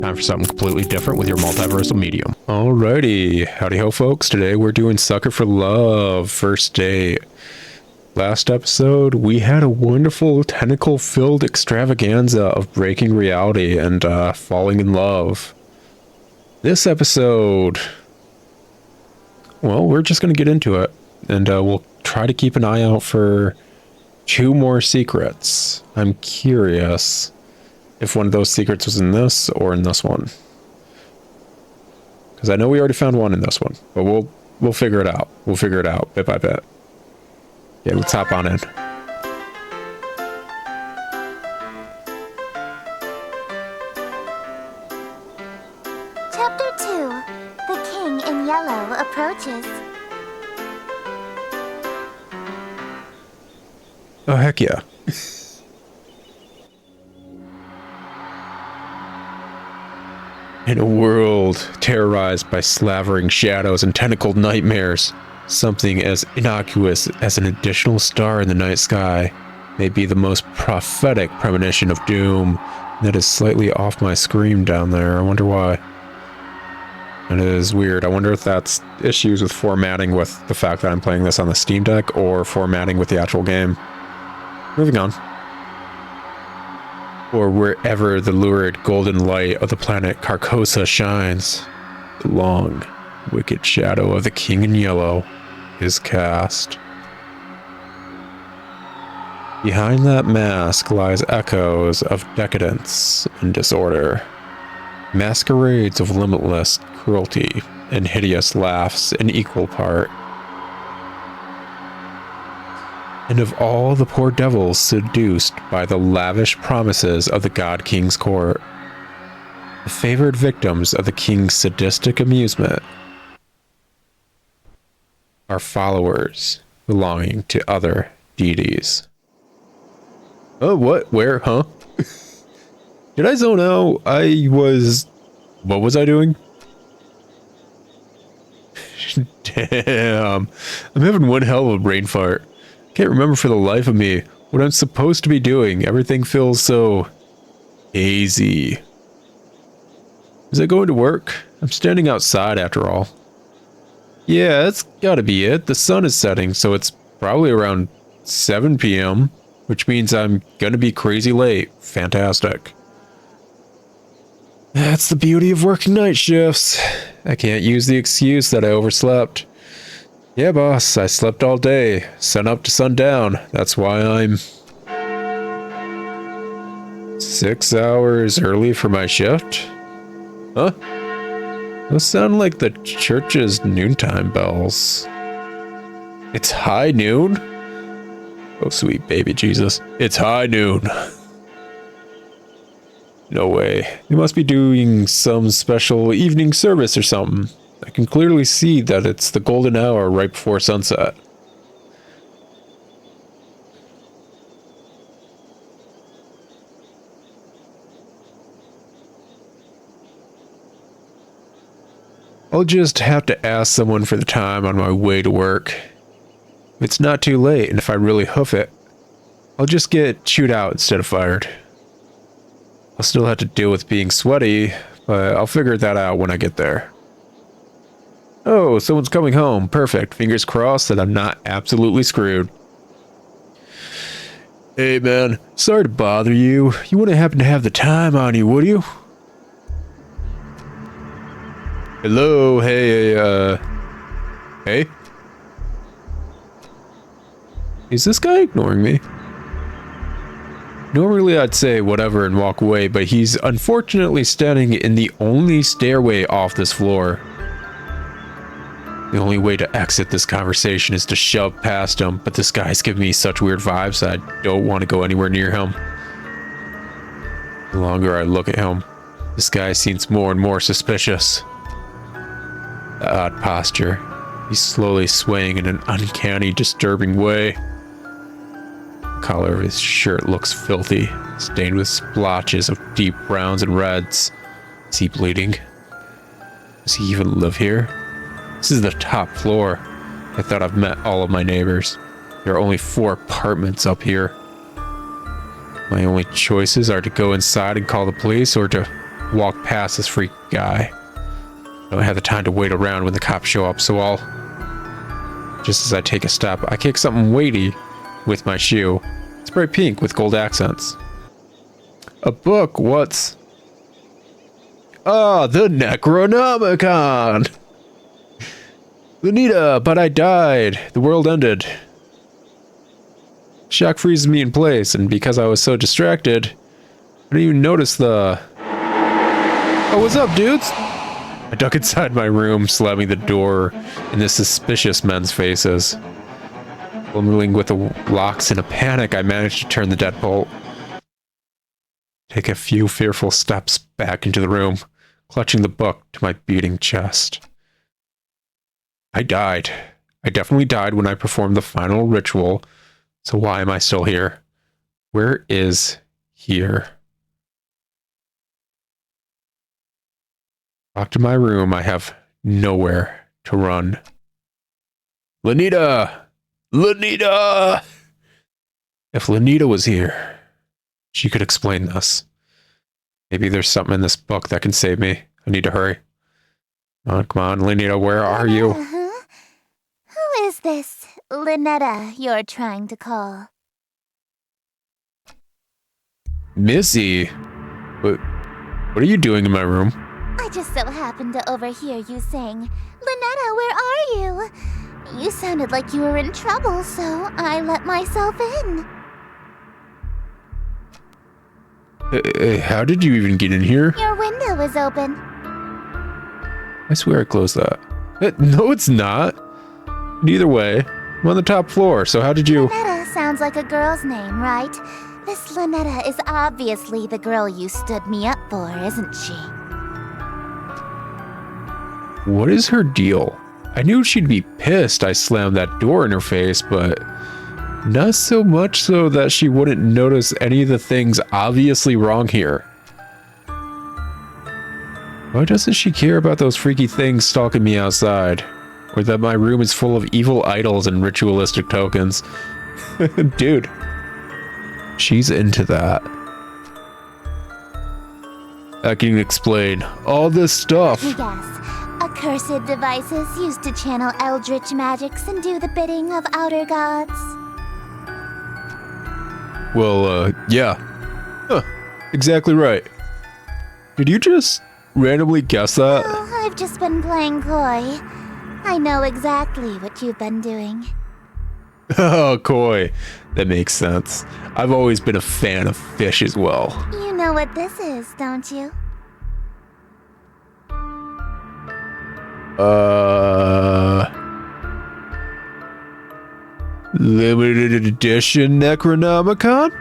Time for something completely different with your multiversal medium. Alrighty, howdy ho folks. Today we're doing Sucker for Love, first date. Last episode, we had a wonderful tentacle-filled extravaganza of breaking reality and falling in love. This episode, well, we're just going to get into it, and we'll try to keep an eye out for 2 more secrets. I'm curious if one of those secrets was in this or in this one. Because I know we already found one in this one, but we'll figure it out. We'll figure it out bit by bit. Yeah, let's hop on in. Chapter 2. The King in Yellow approaches. Oh, heck yeah. In a world terrorized by slavering shadows and tentacled nightmares, something as innocuous as an additional star in the night sky may be the most prophetic premonition of doom. That is slightly off my screen down there. I wonder why. It is weird. I wonder if that's issues with formatting with the fact that I'm playing this on the Steam Deck or formatting with the actual game. Moving on. Or wherever the lurid golden light of the planet Carcosa shines, the long, wicked shadow of the King in Yellow is cast. Behind that mask lies echoes of decadence and disorder, masquerades of limitless cruelty and hideous laughs in equal part. And of all the poor devils seduced by the lavish promises of the God King's court, the favored victims of the King's sadistic amusement are followers belonging to other deities. Oh, what? Where? Huh? Did I zone out? What was I doing? Damn. I'm having one hell of a brain fart. Can't remember for the life of me what I'm supposed to be doing. Everything feels so hazy. Is I going to work? I'm standing outside after all. Yeah, that's gotta be it. The sun is setting, so it's probably around 7 p.m., which means I'm gonna be crazy late. Fantastic. That's the beauty of working night shifts. I can't use the excuse that I overslept. Yeah, boss, I slept all day, sun up to sundown. That's why I'm 6 hours early for my shift? Huh? Those sound like the church's noontime bells. It's high noon? Oh, sweet baby Jesus. It's high noon. No way. They must be doing some special evening service or something. I can clearly see that it's the golden hour right before sunset. I'll just have to ask someone for the time on my way to work. It's not too late, and if I really hoof it, I'll just get chewed out instead of fired. I'll still have to deal with being sweaty, but I'll figure that out when I get there. Oh, someone's coming home. Perfect. Fingers crossed that I'm not absolutely screwed. Hey, man. Sorry to bother you. You wouldn't happen to have the time on you, would you? Hello? Hey, Hey? Is this guy ignoring me? Normally I'd say whatever and walk away, but he's unfortunately standing in the only stairway off this floor. The only way to exit this conversation is to shove past him, but this guy's giving me such weird vibes I don't want to go anywhere near him. The longer I look at him, this guy seems more and more suspicious. The odd posture. He's slowly swaying in an uncanny, disturbing way. The collar of his shirt looks filthy, stained with splotches of deep browns and reds. Is he bleeding? Does he even live here? This is the top floor. I thought I've met all of my neighbors. There are only 4 apartments up here. My only choices are to go inside and call the police or to walk past this freak guy. I don't have the time to wait around when the cops show up, so just as I take a step, I kick something weighty with my shoe. It's bright pink with gold accents. A book, what's... Ah, the Necronomicon! Lenita, but I died. The world ended. Shock freezes me in place, and because I was so distracted, I didn't even notice the... Oh, what's up, dudes? I duck inside my room, slamming the door in the suspicious men's faces. Fumbling with the locks in a panic, I managed to turn the deadbolt. Take a few fearful steps back into the room, clutching the book to my beating chest. I died. I definitely died when I performed the final ritual, so why am I still here? Where is here? Back to my room, I have nowhere to run. Lenita! Lenita! If Lenita was here, she could explain this. Maybe there's something in this book that can save me. I need to hurry. Come on, Lenita, where are you? Who is this Lynetta you're trying to call? Missy? What are you doing in my room? I just so happened to overhear you saying, Lynetta, where are you? You sounded like you were in trouble, so I let myself in. How did you even get in here? Your window was open. I swear I closed that. No, it's not. Neither way, I'm on the top floor, so how did you... Lynetta sounds like a girl's name, right? This Lynetta is obviously the girl you stood me up for, isn't she? What is her deal? I knew she'd be pissed I slammed that door in her face, but not so much so that she wouldn't notice any of the things obviously wrong here. Why doesn't she care about those freaky things stalking me outside? Or that my room is full of evil idols and ritualistic tokens? Dude, she's into that. I can explain all this stuff. Yes. Accursed devices used to channel eldritch magics and do the bidding of outer gods. Well, yeah. Huh, exactly right. Did you just randomly guess that? Oh, I've just been playing coy. I know exactly what you've been doing. Oh, coy. That makes sense. I've always been a fan of fish as well. You know what this is, don't you? Limited edition Necronomicon?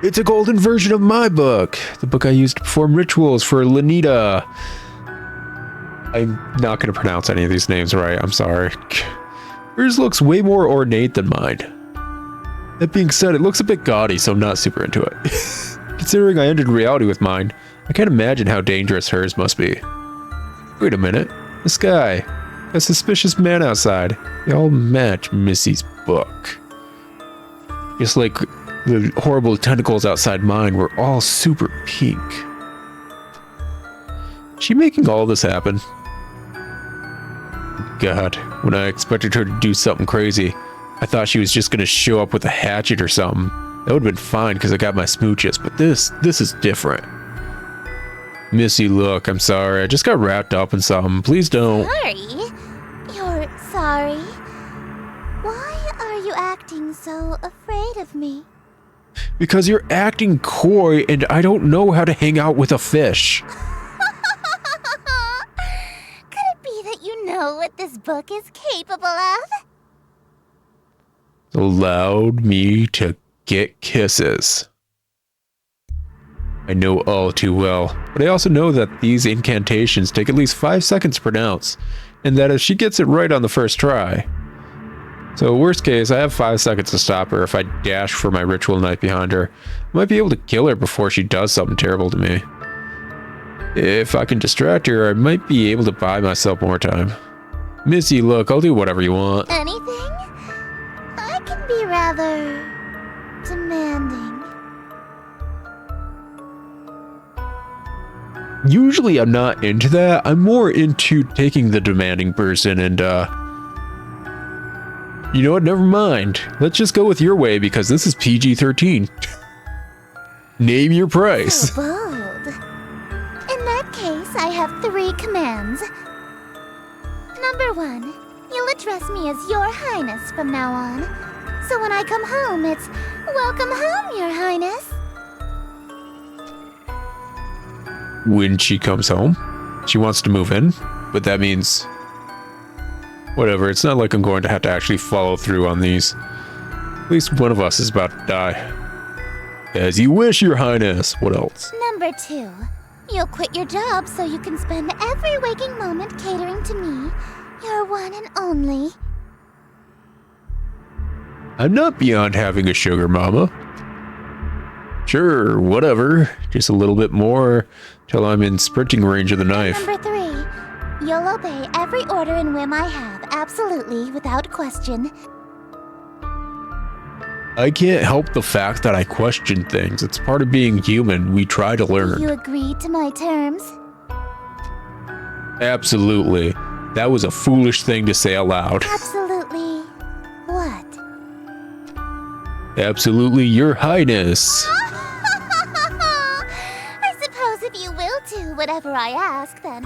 It's a golden version of my book. The book I used to perform rituals for Lenita. I'm not going to pronounce any of these names right. I'm sorry. Hers looks way more ornate than mine. That being said, it looks a bit gaudy, so I'm not super into it. Considering I ended reality with mine, I can't imagine how dangerous hers must be. Wait a minute. The sky. A suspicious man outside. They all match Missy's book. Just like the horrible tentacles outside mine were all super pink. Is she making all this happen? God, when I expected her to do something crazy, I thought she was just gonna show up with a hatchet or something. That would've been fine because I got my smooches, but this is different. Missy, look, I'm sorry. I just got wrapped up in something. Please don't. Sorry? You're sorry? Why are you acting so afraid of me? Because you're acting coy and I don't know how to hang out with a fish. Could it be that you know what this book is capable of? Allowed me to get kisses. I know all too well, but I also know that these incantations take at least 5 seconds to pronounce, and that if she gets it right on the first try. So worst case, I have 5 seconds to stop her if I dash for my ritual knife behind her. I might be able to kill her before she does something terrible to me. If I can distract her, I might be able to buy myself more time. Missy, look, I'll do whatever you want. Anything? I can be rather demanding. Usually I'm not into that. I'm more into taking the demanding person and, you know what? Never mind. Let's just go with your way because this is PG-13. Name your price. So bold. In that case, I have 3 commands. Number 1, you'll address me as Your Highness from now on. So when I come home, it's welcome home, Your Highness. When she comes home, she wants to move in, but that means whatever. It's not like I'm going to have to actually follow through on these. At least one of us is about to die. As you wish, Your Highness. What else? Number 2, you'll quit your job so you can spend every waking moment catering to me, your one and only. I'm not beyond having a sugar mama. Sure, whatever. Just a little bit more till I'm in sprinting range of the knife. Number 3, you'll obey every order and whim I have, absolutely, without question. I can't help the fact that I question things. It's part of being human. We try to learn. You agree to my terms? Absolutely. That was a foolish thing to say aloud. Absolutely. What? Absolutely, Your Highness. I suppose if you will do whatever I ask, then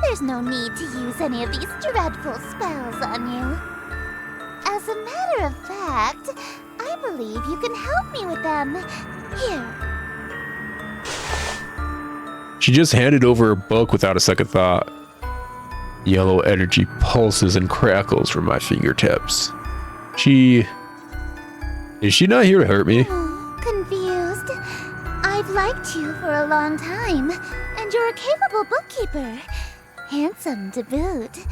there's no need to use any of these dreadful spells on you. As a matter of fact, I believe you can help me with them. Here. She just handed over a book without a second thought. Yellow energy pulses and crackles from my fingertips. Is she not here to hurt me? Confused. I've liked you for a long time, and you're a capable bookkeeper. Handsome to boot.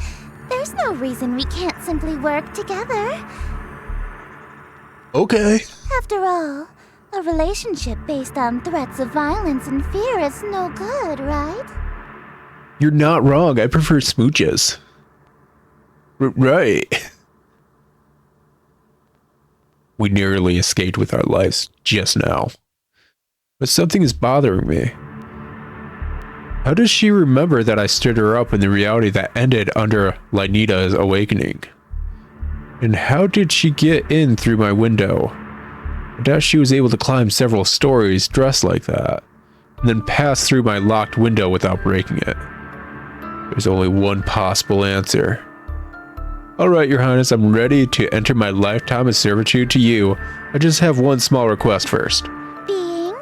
There's no reason we can't simply work together. Okay. After all, a relationship based on threats of violence and fear is no good, right? You're not wrong. I prefer smooches. Right. We nearly escaped with our lives just now. But something is bothering me. How does she remember that I stood her up in the reality that ended under Lynita's awakening? And how did she get in through my window? I doubt she was able to climb several stories dressed like that, and then pass through my locked window without breaking it. There's only one possible answer. Alright, Your Highness, I'm ready to enter my lifetime of servitude to you. I just have one small request first. Being?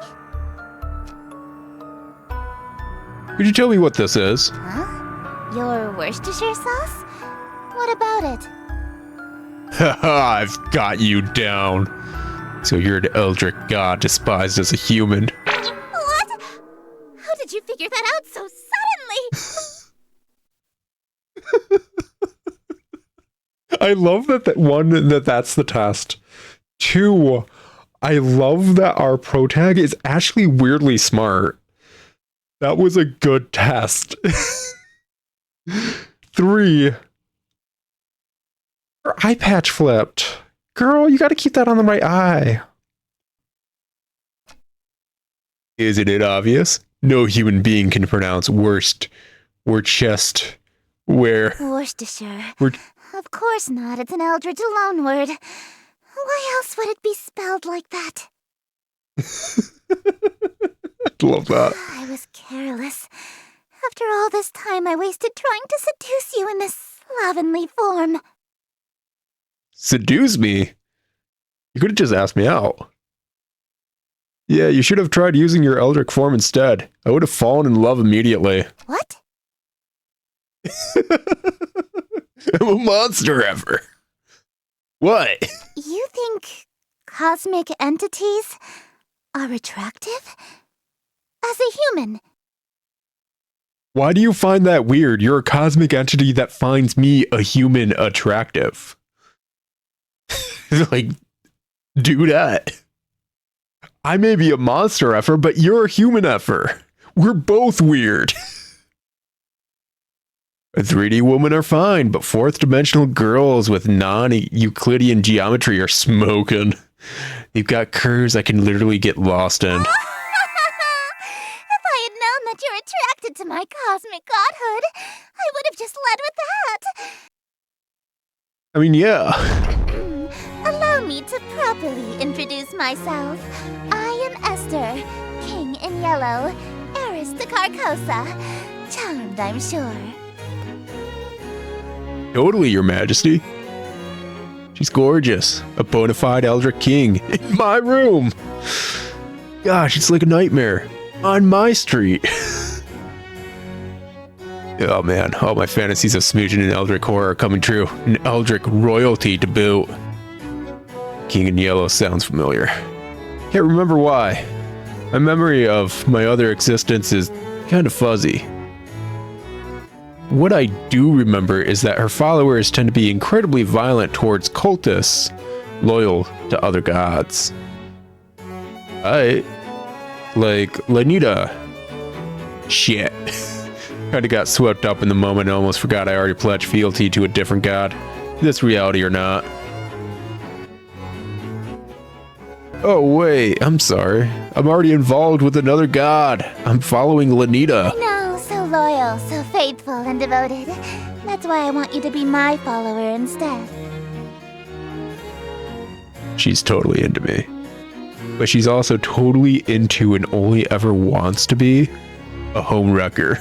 Could you tell me what this is? Huh? Your Worcestershire sauce? What about it? Haha, I've got you down. So you're an eldritch god despised as a human. What? How did you figure that out so suddenly? I love that's the test. 2, I love that our protag is actually weirdly smart. That was a good test. 3, her eye patch flipped. Girl, you gotta keep that on the right eye. Isn't it obvious? No human being can pronounce worst, or chest, where... Worcestershire. We're... Of course not, it's an eldritch loanword. Why else would it be spelled like that? I love that. I was careless. After all this time I wasted trying to seduce you in this slovenly form. Seduce me? You could have just asked me out. Yeah, you should have tried using your eldritch form instead. I would have fallen in love immediately. What? I'm a monster ever. What? You think cosmic entities are attractive? As a human? Why do you find that weird? You're a cosmic entity that finds me, a human, attractive. Like, do that. I may be a monster effer, but you're a human effer. We're both weird. A 3D woman are fine, but 4th dimensional girls with non-Euclidean geometry are smoking. You've got curves I can literally get lost in. If I had known that that you're attracted to my cosmic godhood. I would have just led with that. I mean, yeah. Allow me to properly introduce myself. I am Esther, King in Yellow, heiress to Carcosa. Charmed, I'm sure. Totally, Your Majesty. She's gorgeous. A bona fide Eldritch King in my room. Gosh, it's like a nightmare. On my street. Oh man, all my fantasies of smooching and Eldritch horror are coming true. And Eldritch royalty to boot. King in Yellow sounds familiar. Can't remember why. My memory of my other existence is kind of fuzzy. What I do remember is that her followers tend to be incredibly violent towards cultists loyal to other gods. Like Lanita. Shit. Kinda got swept up in the moment and almost forgot I already pledged fealty to a different god. Is this reality or not? Oh wait, I'm sorry. I'm already involved with another god. I'm following Lanita. I know, so loyal, so faithful and devoted. That's why I want you to be my follower instead. She's totally into me. But she's also totally into and only ever wants to be a home wrecker.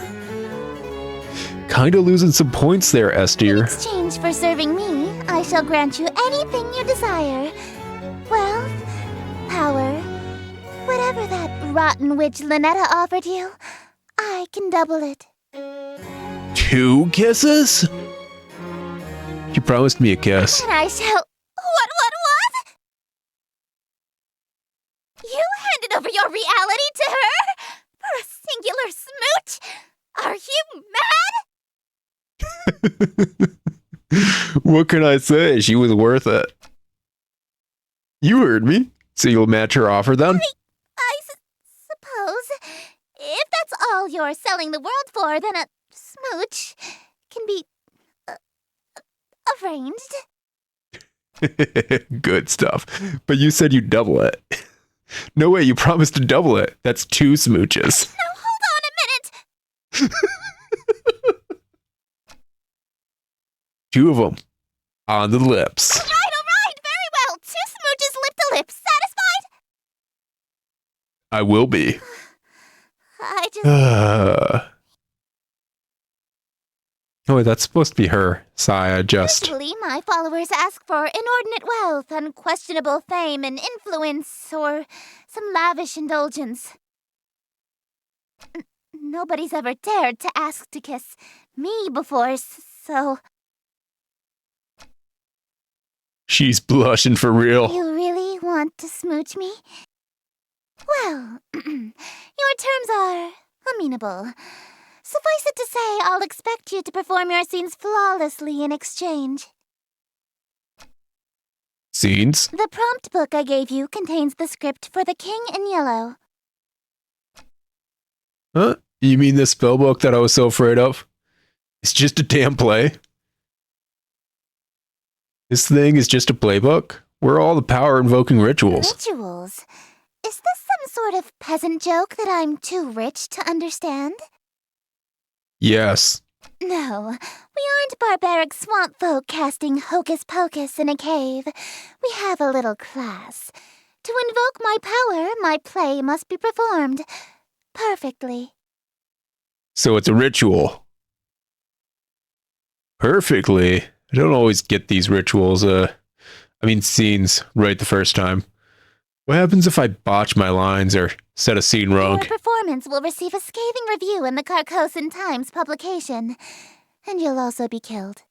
Kinda losing some points there, In Esther. exchange for serving me, I shall grant you anything you desire. Wealth, power, whatever that rotten witch Lynetta offered you, I can double it. 2 kisses? She promised me a kiss. And I shall... What? You handed over your reality to her? For a singular smooch? Are you mad? What can I say? She was worth it. You heard me. So you'll match her offer then? Suppose. If that's all you're selling the world for, then a smooch can be... arranged. Good stuff. But you said you'd double it. No way, you promised to double it. That's 2 smooches. Now hold on a minute! 2 of them. On the lips. All right, very well. 2 smooches lip to lip. Satisfied? I will be. I just... Oh, wait, that's supposed to be her. Saya, just... Usually, my followers ask for inordinate wealth, unquestionable fame and influence, or some lavish indulgence. Nobody's ever dared to ask to kiss me before, so... She's blushing for real. You really want to smooch me? Well, your terms are amenable. Suffice it to say, I'll expect you to perform your scenes flawlessly in exchange. Scenes? The prompt book I gave you contains the script for the King in Yellow. Huh? You mean this spellbook that I was so afraid of? It's just a damn play. This thing is just a playbook? Where are all the power-invoking rituals? Rituals? Is this some sort of peasant joke that I'm too rich to understand? Yes. No, we aren't barbaric swamp folk casting hocus pocus in a cave. We have a little class. To invoke my power, my play must be performed perfectly. So it's a ritual. Perfectly. I don't always get these rituals, scenes right the first time. What happens if I botch my lines or set a scene wrong? Your performance will receive a scathing review in the Carcosan Times publication, and you'll also be killed.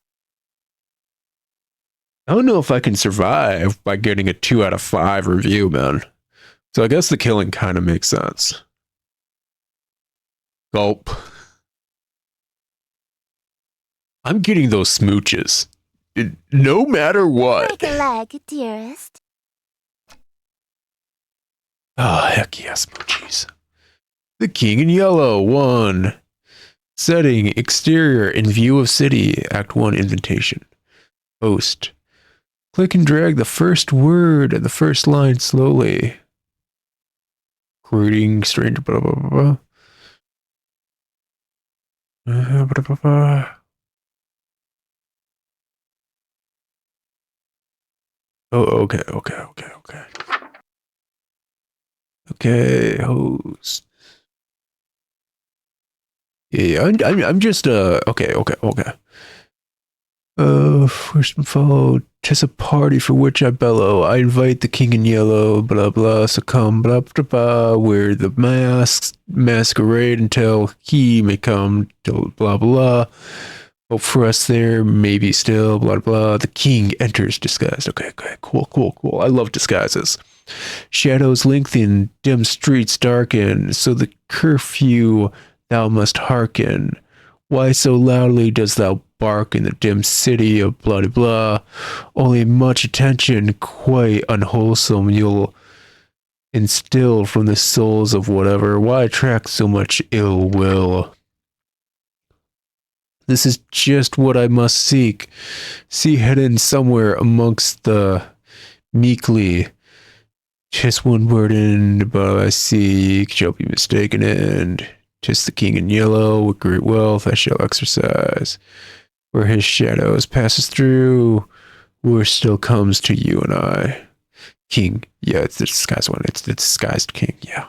I don't know if I can survive by getting a 2 out of 5 review, man. So I guess the killing kind of makes sense. Gulp. I'm getting those smooches. No matter what. Break a leg, dearest. Oh, heck yes, smoochies. The King in Yellow, 1. Setting, exterior, in view of city. Act 1, invitation. Host. Click and drag the first word and the first line slowly. Greeting, stranger, blah, blah, blah, blah. Oh, okay. Okay, host. Yeah, I'm just okay. First and follow. 'Tis a party for which I bellow. I invite the king in yellow, blah blah, so come, blah blah blah. Wear the masquerade until he may come, till blah blah. Hope for us there, maybe still, blah blah. The king enters disguised. Okay, cool. I love disguises. Shadows lengthen, dim streets darken, so the curfew thou must hearken. Why so loudly dost thou bark in the dim city of blah blah? Only much attention, quite unwholesome, you'll instill from the souls of whatever. Why attract so much ill will? This is just what I must seek. See hidden somewhere amongst the meekly. Just one word in, but I seek shall be mistaken, and 'tis the king in yellow with great wealth I shall exercise. Where his shadows passes through, where still comes to you and I. King, yeah, it's the disguised one. It's the disguised king, yeah.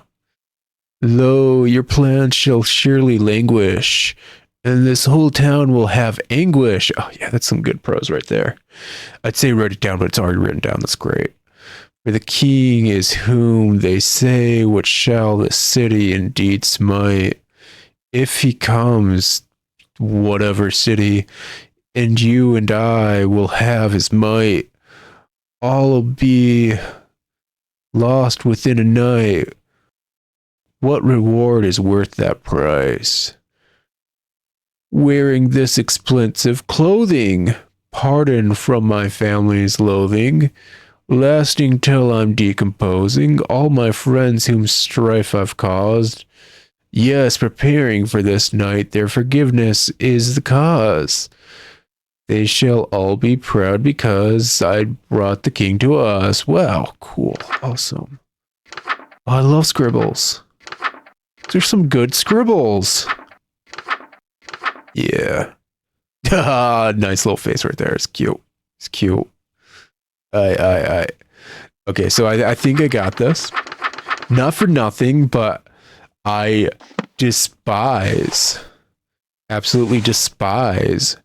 Lo, your plans shall surely languish, and this whole town will have anguish. Oh yeah, that's some good prose right there. I'd say write it down, but it's already written down. That's great. For the king is whom they say, what shall the city indeed smite? If he comes, whatever city, and you and I will have his might, all'll be lost within a night. What reward is worth that price? Wearing this expensive clothing, pardon from my family's loathing, lasting till I'm decomposing, all my friends whom strife I've caused, yes, preparing for this night, their forgiveness is the cause. They shall all be proud because I brought the king to us. Wow, cool, awesome. Oh, I love scribbles. There's some good scribbles. Yeah. Nice little face right there. It's cute. Okay, so I think I got this. Not for nothing, but I absolutely despise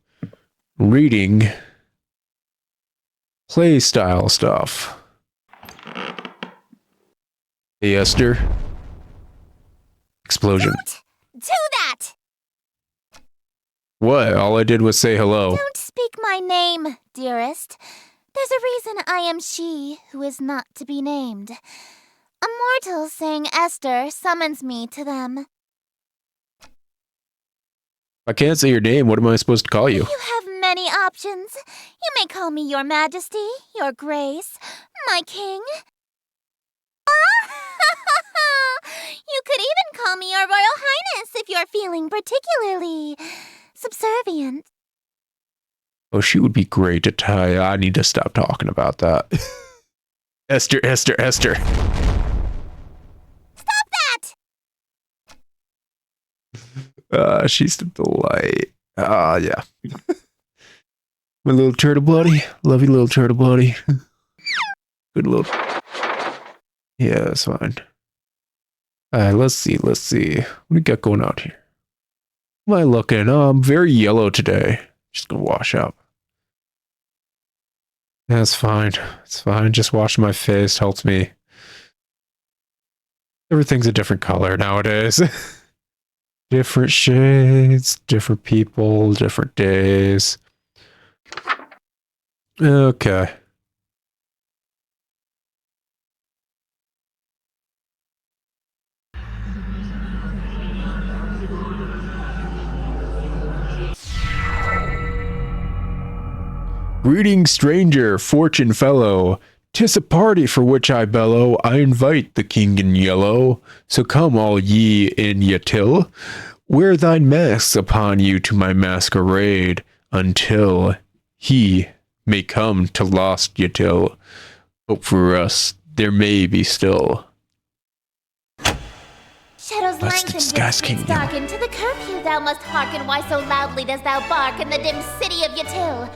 reading play style stuff. Hey, Esther. Explosion. Don't do that! What? All I did was say hello. Don't speak my name, dearest. There's a reason I am she who is not to be named. A mortal saying Esther summons me to them. I can't say your name. What am I supposed to call you? You have many options. You may call me your majesty, your grace, my king. You could even call me your royal highness if you're feeling particularly subservient. Oh, she would be great to tie. I need to stop talking about that. Esther. Stop that! She's the delight. Yeah. My little turtle buddy. Love you, little turtle buddy. Good little. Yeah, that's fine. Alright, let's see. What do we got going on here? What am I looking? Oh, I'm very yellow today. Just gonna wash up. That's fine. It's fine. Just washing my face helps me. Everything's a different color nowadays. Different shades, different people, different days. Okay. Greeting, stranger, fortune fellow. 'Tis a party for which I bellow. I invite the king in yellow. So come all ye in yatil. Wear thine masks upon you to my masquerade, until he may come to lost yatil. Hope for us there may be still. Shut Shadows Let's lengthen, discuss its streets King Yellow. darken. To the curfew thou must hearken. Why so loudly dost thou bark in the dim city of Yatil?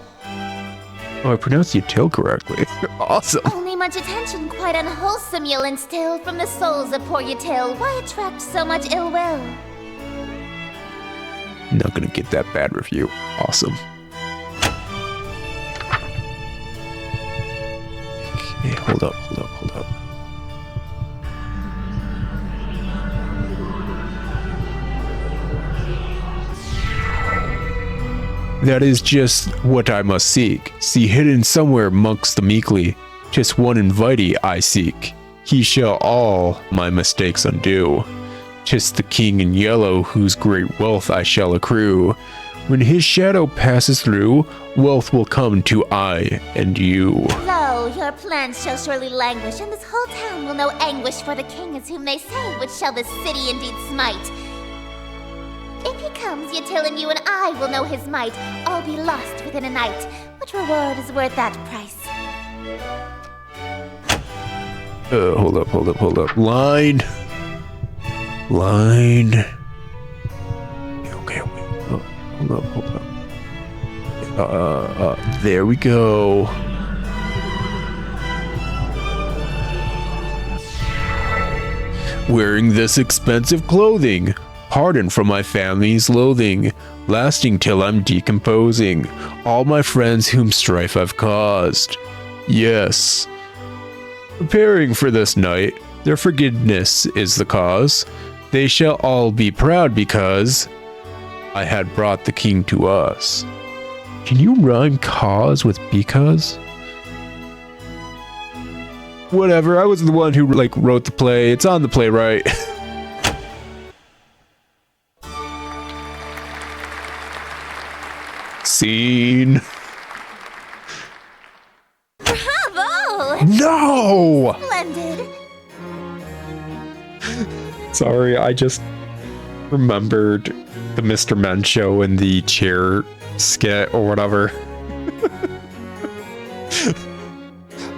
Oh, I pronounced Util correctly. Awesome. Only much attention, quite unwholesome, you'll instill from the souls of poor Yatil. Why attract so much ill will? Not gonna get that bad review. Awesome. Okay, hold up. That is just what I must seek. See hidden somewhere amongst the meekly, just one invitee I seek. He shall all my mistakes undo. 'Tis the king in yellow whose great wealth I shall accrue. When his shadow passes through, wealth will come to I and you. Lo, your plans shall surely languish, and this whole town will know anguish, for the king is whom they say, which shall this city indeed smite. If he comes, Yatil and you and I will know his might. All be lost within a night. What reward is worth that price? Hold up. Line. Okay. Hold up. There we go. Wearing this expensive clothing, pardon from my family's loathing, lasting till I'm decomposing, all my friends whom strife I've caused. Yes. Preparing for this night, their forgiveness is the cause. They shall all be proud because I had brought the king to us. Can you rhyme cause with because? Whatever, I was the one who wrote the play. It's on the playwright. Scene. Bravo! No! Splendid! Sorry, I just remembered the Mr. Men show and the chair skit or whatever.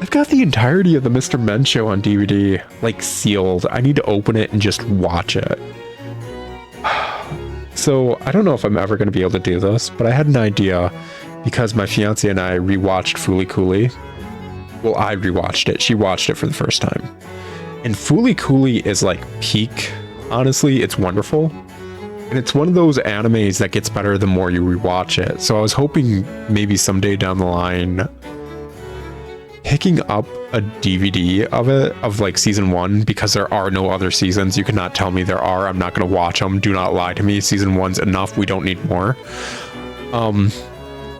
I've got the entirety of the Mr. Men show on DVD, sealed. I need to open it and just watch it. So, I don't know if I'm ever going to be able to do this, but I had an idea because my fiancée and I rewatched Fooly Cooly. Well, I rewatched it. She watched it for the first time. And Fooly Cooly is peak. Honestly, it's wonderful. And it's one of those animes that gets better the more you rewatch it. So I was hoping maybe someday down the line, picking up a DVD of it, of season 1, because there are no other seasons. You cannot tell me there are. I'm not going to watch them. Do not lie to me. Season 1's enough. We don't need more.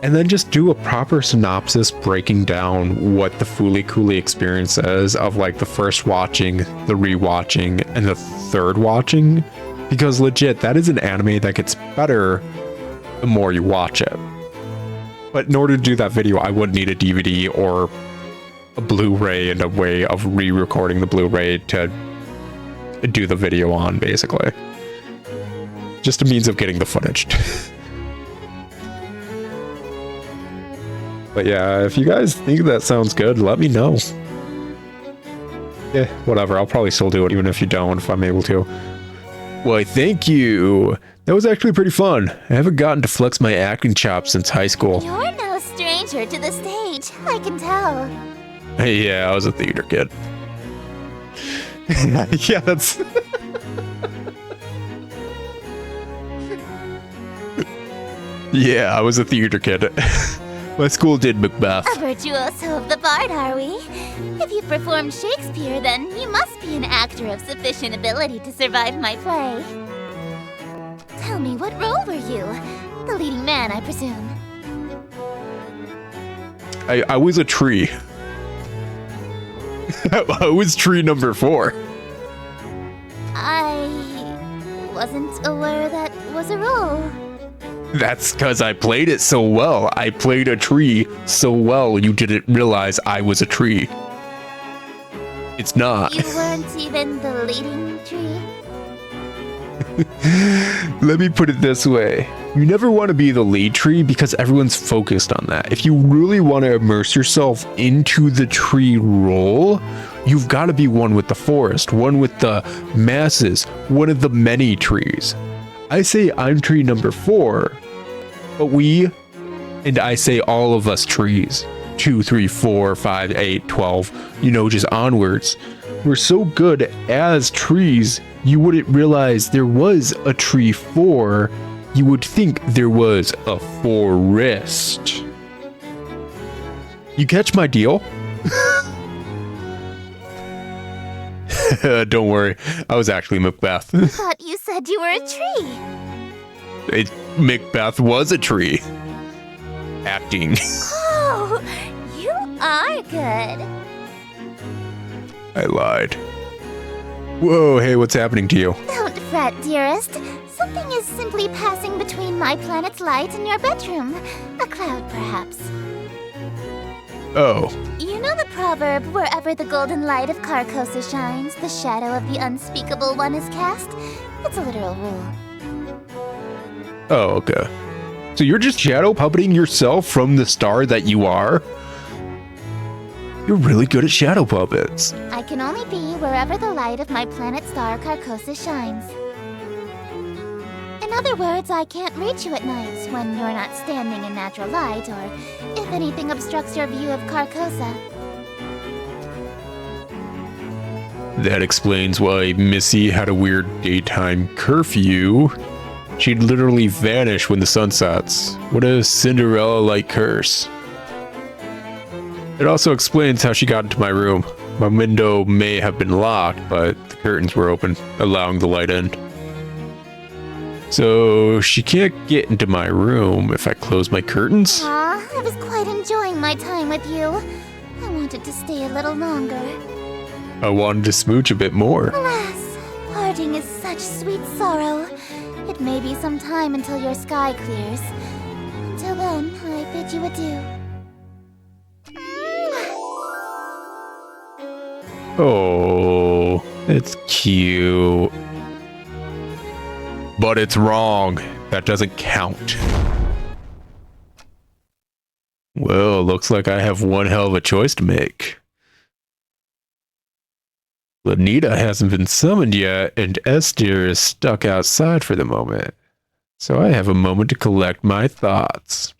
And then just do a proper synopsis breaking down what the Fooly Cooly experience is of the first watching, the rewatching, and the third watching. Because legit, that is an anime that gets better the more you watch it. But in order to do that video, I would need a DVD or a Blu-ray and a way of re-recording the Blu-ray to do the video on, basically. Just a means of getting the footage. But yeah, if you guys think that sounds good, let me know. Yeah, whatever, I'll probably still do it even if you don't, if I'm able to. Why, thank you. That was actually pretty fun. I haven't gotten to flex my acting chops since high school. You're no stranger to the stage, I can tell. Yeah, I was a theater kid. Yeah, that's... Yeah, I was a theater kid. My school did Macbeth. A virtuoso of the bard, are we? If you performed Shakespeare, then you must be an actor of sufficient ability to survive my play. Tell me, what role were you? The leading man, I presume. I was a tree. I was tree number 4. I wasn't aware that was a role. That's because I played it so well. I played a tree so well you didn't realize I was a tree. It's not. You weren't even the leading tree? Let me put it this way. You never want to be the lead tree because everyone's focused on that. If you really want to immerse yourself into the tree role, you've got to be one with the forest, one with the masses, one of the many trees. I say I'm tree number 4, but I say all of us trees. 2, 3, 4, 5, 8, 12, just onwards. We're so good as trees, you wouldn't realize there was a tree 4. You would think there was a forest. You catch my deal? Don't worry, I was actually Macbeth. I thought you said you were a tree. Macbeth was a tree. Acting. Oh, you are good. I lied. Whoa, hey, what's happening to you? Don't fret, dearest. Something is simply passing between my planet's light and your bedroom. A cloud, perhaps. Oh. You know the proverb, wherever the golden light of Carcosa shines, the shadow of the unspeakable one is cast? It's a literal rule. Oh, okay. So you're just shadow puppeting yourself from the star that you are? You're really good at shadow puppets. I can only be wherever the light of my planet star Carcosa shines. In other words, I can't reach you at night when you're not standing in natural light, or if anything obstructs your view of Carcosa. That explains why Missy had a weird daytime curfew. She'd literally vanish when the sun sets. What a Cinderella-like curse. It also explains how she got into my room. My window may have been locked, but the curtains were open, allowing the light in. So she can't get into my room if I close my curtains? Aw, I was quite enjoying my time with you. I wanted to stay a little longer. I wanted to smooch a bit more. Alas, parting is such sweet sorrow. It may be some time until your sky clears. Until then, I bid you adieu. Oh, it's cute. But it's wrong. That doesn't count. Well, looks like I have one hell of a choice to make. Lanita hasn't been summoned yet, and Esther is stuck outside for the moment. So I have a moment to collect my thoughts.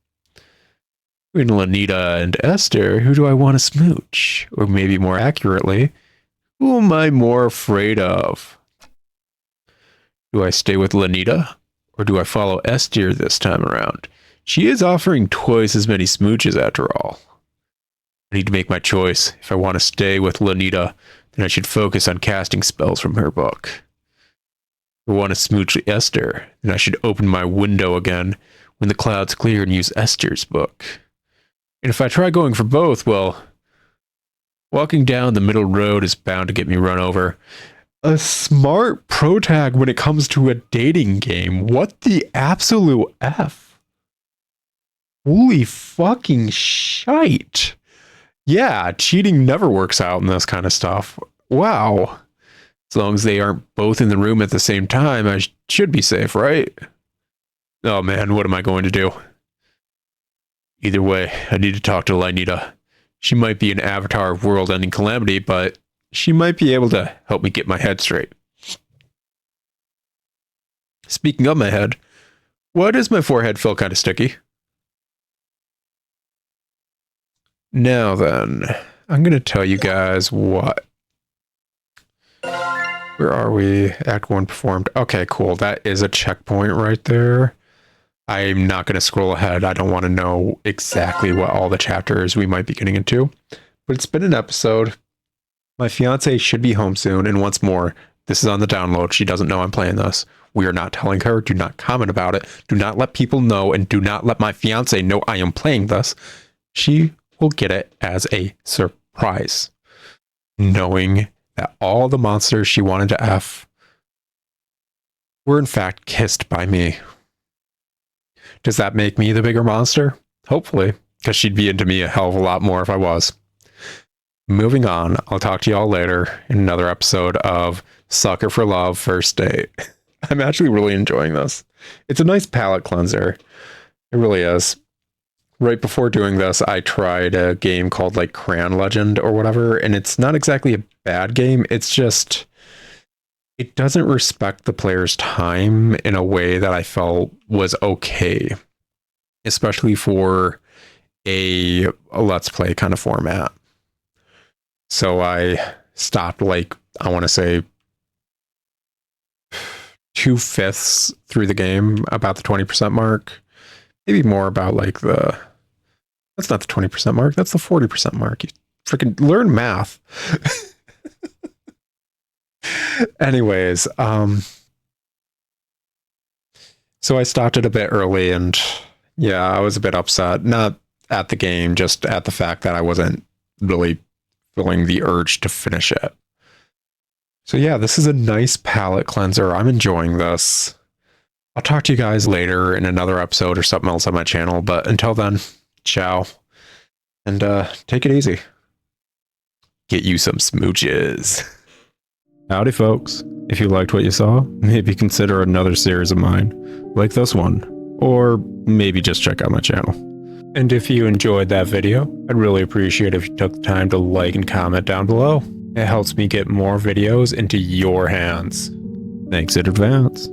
Between Lanita and Esther, who do I want to smooch? Or maybe more accurately, who am I more afraid of? Do I stay with Lanita? Or do I follow Esther this time around? She is offering twice as many smooches after all. I need to make my choice. If I want to stay with Lanita, then I should focus on casting spells from her book. If I want to smooch Esther, then I should open my window again when the clouds clear and use Esther's book. And if I try going for both, well, walking down the middle road is bound to get me run over. A smart protag when it comes to a dating game. What the absolute F? Holy fucking shite. Yeah, cheating never works out in this kind of stuff. Wow. As long as they aren't both in the room at the same time, I should be safe, right? Oh man, what am I going to do? Either way, I need to talk to Lanita. She might be an avatar of world-ending calamity, but she might be able to help me get my head straight. Speaking of my head, why does my forehead feel kind of sticky? Now then, I'm going to tell you guys what. Where are we? Act 1 performed. Okay, cool. That is a checkpoint right there. I'm not going to scroll ahead. I don't want to know exactly what all the chapters we might be getting into. But it's been an episode. My fiancée should be home soon. And once more, this is on the download. She doesn't know I'm playing this. We are not telling her. Do not comment about it. Do not let people know. And do not let my fiancée know I am playing this. She will get it as a surprise. Knowing that all the monsters she wanted to F were in fact kissed by me. Does that make me the bigger monster? Hopefully, because she'd be into me a hell of a lot more if I was. Moving on, I'll talk to y'all later in another episode of Sucker for Love First Date. I'm actually really enjoying this. It's a nice palate cleanser. It really is. Right before doing this, I tried a game called like Crayon Legend or whatever, and it's not exactly a bad game. It's just, it doesn't respect the player's time in a way that I felt was okay, especially for a Let's Play kind of format. So I stopped like, I want to say 2/5 through the game, about the 20% mark. Maybe more about like that's not the 20% mark, that's the 40% mark. You freaking learn math. Anyways, so I stopped it a bit early, and yeah, I was a bit upset. Not at the game, just at the fact that I wasn't really feeling the urge to finish it. So yeah, this is a nice palate cleanser. I'm enjoying this. I'll talk to you guys later in another episode or something else on my channel, but until then, ciao. And take it easy. Get you some smooches. Howdy, folks. If you liked what you saw, maybe consider another series of mine, like this one, or maybe just check out my channel. And if you enjoyed that video, I'd really appreciate if you took the time to like and comment down below. It helps me get more videos into your hands. Thanks in advance.